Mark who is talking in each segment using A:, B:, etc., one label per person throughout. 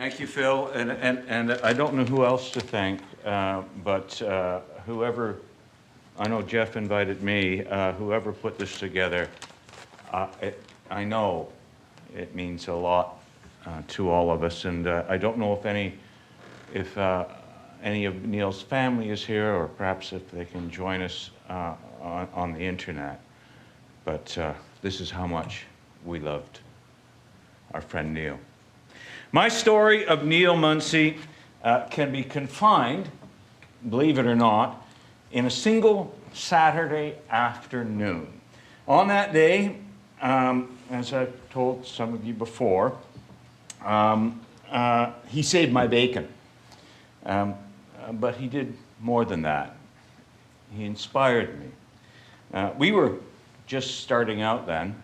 A: Thank you, Phil. And I don't know who else to thank, but whoever, I know Jeff invited me, whoever put this together, I know it means a lot to all of us. And I don't know if any of Neil's family is here, or perhaps if they can join us on the internet. But this is how much we loved our friend Neil. My story of Neil Muncy can be confined, believe it or not, in a single Saturday afternoon. On that day, as I've told some of you before, he saved my bacon. But he did more than that. He inspired me. We were just starting out then,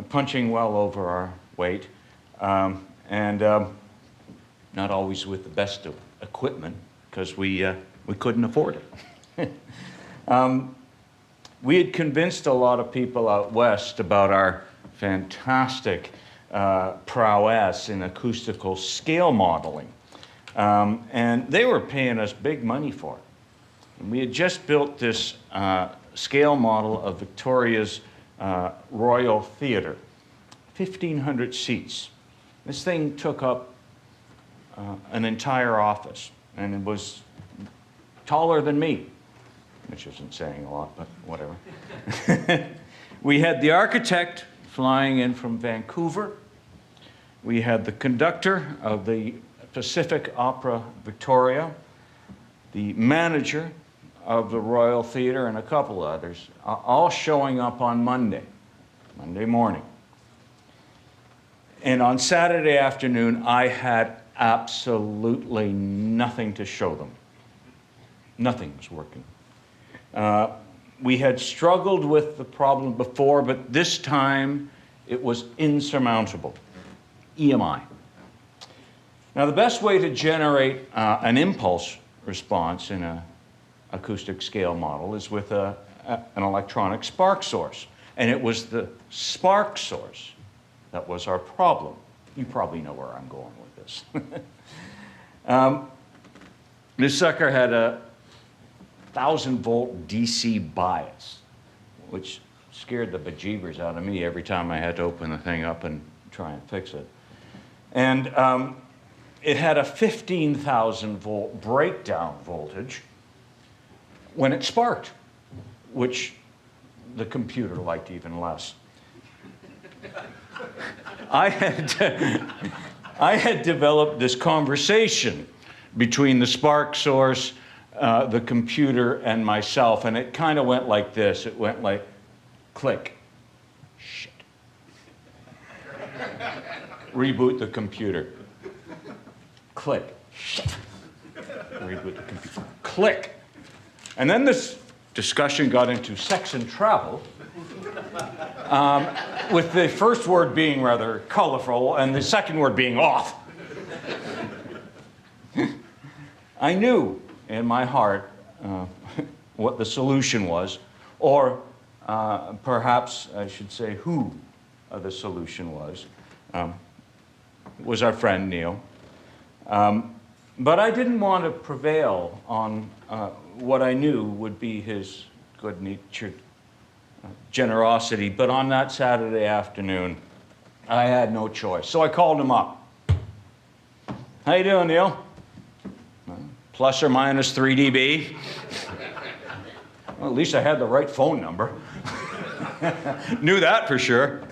A: punching well over our weight, and not always with the best of equipment, because we couldn't afford it. We had convinced a lot of people out west about our fantastic prowess in acoustical scale modeling. And they were paying us big money for it. And we had just built this scale model of Victoria's Royal Theatre, 1,500 seats. This thing took up an entire office, and it was taller than me, which isn't saying a lot, but whatever. We had the architect flying in from Vancouver. We had the conductor of the Pacific Opera Victoria, the manager of the Royal Theatre, and a couple others, all showing up on Monday morning. And on Saturday afternoon, I had absolutely nothing to show them. Nothing was working. We had struggled with the problem before, but this time it was insurmountable. EMI. Now, the best way to generate an impulse response in an acoustic scale model is with an electronic spark source. And it was the spark source that was our problem. You probably know where I'm going with this. This sucker had a 1,000-volt DC bias, which scared the bejeebers out of me every time I had to open the thing up and try and fix it. And it had a 15,000-volt breakdown voltage when it sparked, which the computer liked even less. I had developed this conversation between the spark source, the computer, and myself, and it kind of went like this. It went like, click, shit. Reboot the computer. Click, shit. Reboot the computer. Click. And then this discussion got into sex and travel, with the first word being rather colorful and the second word being off. I knew in my heart what the solution was, or perhaps I should say who the solution was. It was our friend Neil. But I didn't want to prevail on what I knew would be his good-natured generosity. But on that Saturday afternoon, I had no choice. So I called him up. How you doing, Neil? Plus or minus 3 dB. Well, at least I had the right phone number. Knew that for sure.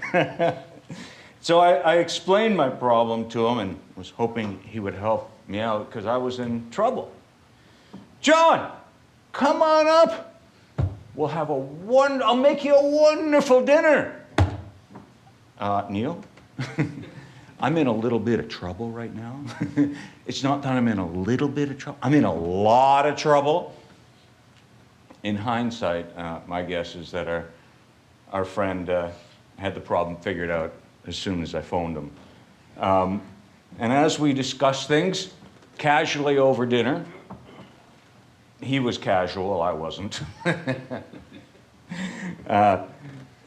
A: So I explained my problem to him and was hoping he would help me out because I was in trouble. John, come on up. We'll have I'll make you a wonderful dinner. Neil, I'm in a little bit of trouble right now. It's not that I'm in a little bit of trouble. I'm in a lot of trouble. In hindsight, my guess is that our friend had the problem figured out as soon as I phoned him. And as we discussed things, casually over dinner, he was casual, I wasn't.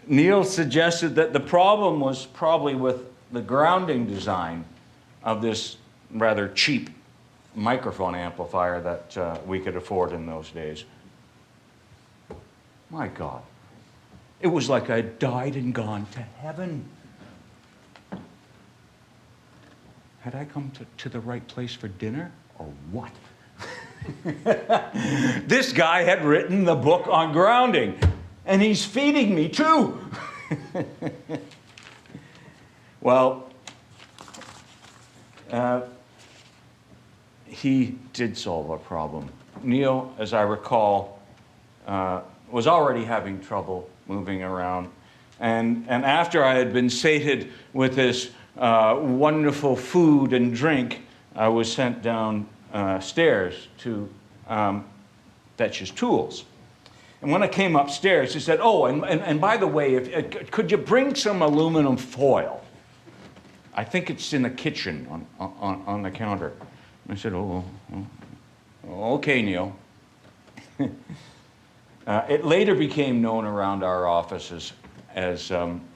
A: Neil suggested that the problem was probably with the grounding design of this rather cheap microphone amplifier that we could afford in those days. My God, it was like I'd died and gone to heaven. Had I come to the right place for dinner, or what? This guy had written the book on grounding, and he's feeding me too. Well, he did solve a problem. Neil, as I recall, was already having trouble moving around. And after I had been sated with this wonderful food and drink, I was sent down stairs to fetch his tools. And when I came upstairs, he said, oh, and by the way, could you bring some aluminum foil? I think it's in the kitchen on the counter. And I said, oh, okay, Neil. It later became known around our offices as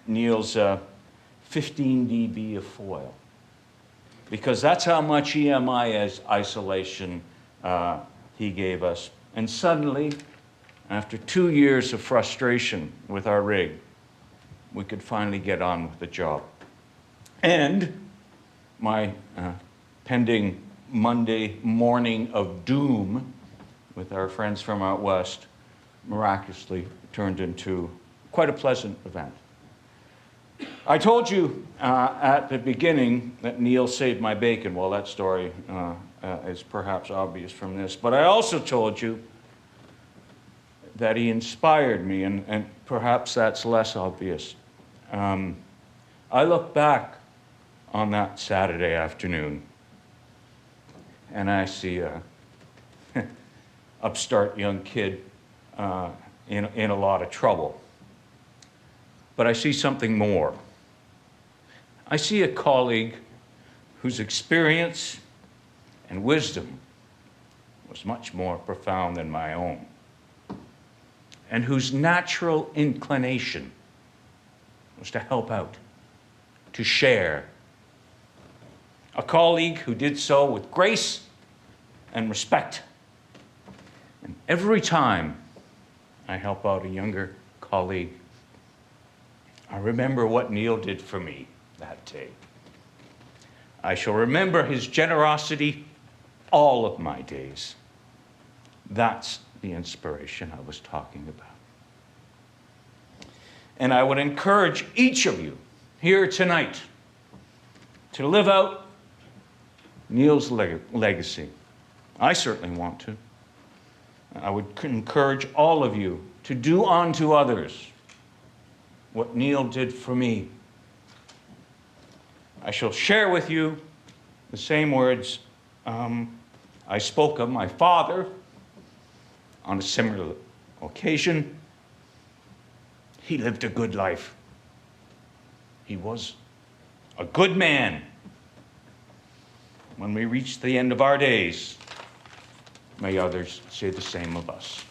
A: Neil's 15 dB of foil, because that's how much EMI as isolation he gave us. And suddenly, after 2 years of frustration with our rig, we could finally get on with the job. And my pending Monday morning of doom with our friends from out west miraculously turned into quite a pleasant event. I told you at the beginning that Neil saved my bacon. Well, that story is perhaps obvious from this. But I also told you that he inspired me, and perhaps that's less obvious. I look back on that Saturday afternoon, and I see a upstart young kid in a lot of trouble. But I see something more. I see a colleague whose experience and wisdom was much more profound than my own, and whose natural inclination was to help out, to share. A colleague who did so with grace and respect. And every time I help out a younger colleague, I remember what Neil did for me that day. I shall remember his generosity all of my days. That's the inspiration I was talking about. And I would encourage each of you here tonight to live out Neil's legacy. I certainly want to. I would encourage all of you to do unto others what Neil did for me. I shall share with you the same words I spoke of my father on a similar occasion. He lived a good life. He was a good man. When we reach the end of our days, may others say the same of us.